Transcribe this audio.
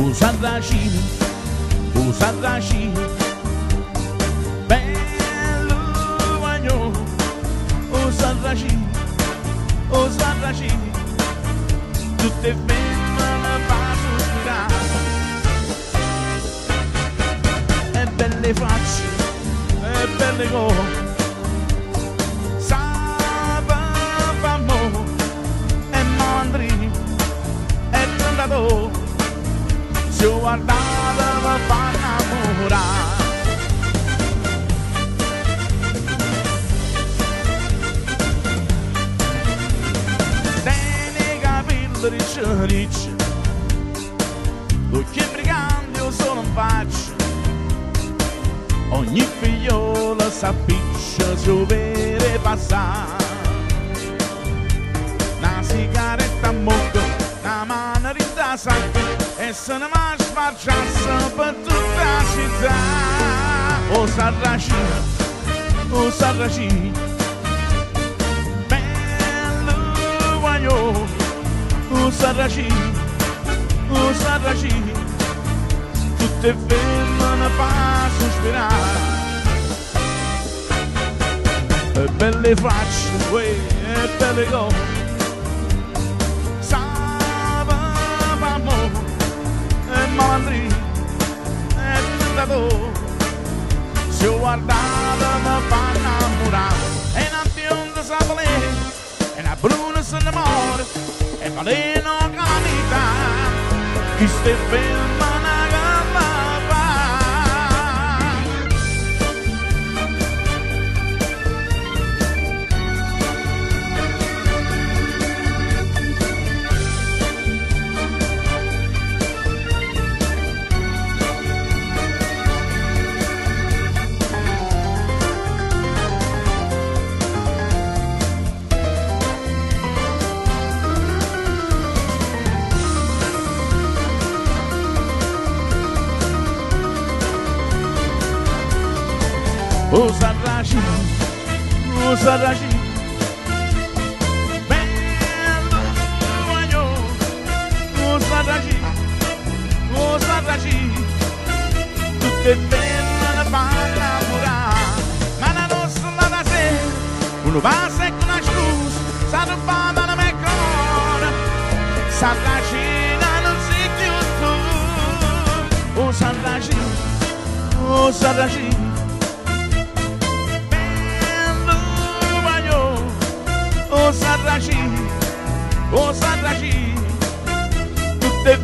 Usarraci, bello bagno, Usarraci, tutte femmine fa sospirare, e belle facce, e belle cose, sapevamo, e mandri, e cantato, se guardava mi fa innamorare. Tieni i capelli ricci, occhi briganti io sono in faccia, ogni figliola s'appiccia su vere passare. Una sigaretta a bocca, una mano rinda sacca, e se ne va sfarciasse per tutta la città. Usarraci, bello guaglio, Usarraci, tutte femmine fa sospirare, e belle facce, e belle cose, sapevamo, e malandri, e tentato, se guardava mi fa innamorare. E una bionda sapele, e una bruna se ne muore, e valeno calamita, chi ste ferma una gamba fa. Usarraci, bello guaglio, Usarraci, tutte femmine fanno innamorare. Ma la nostra da sera, uno passa e con la scusa, sa rubata la mia cuore, Sarracina non si chiude. Usarraci, Usarraci, tutte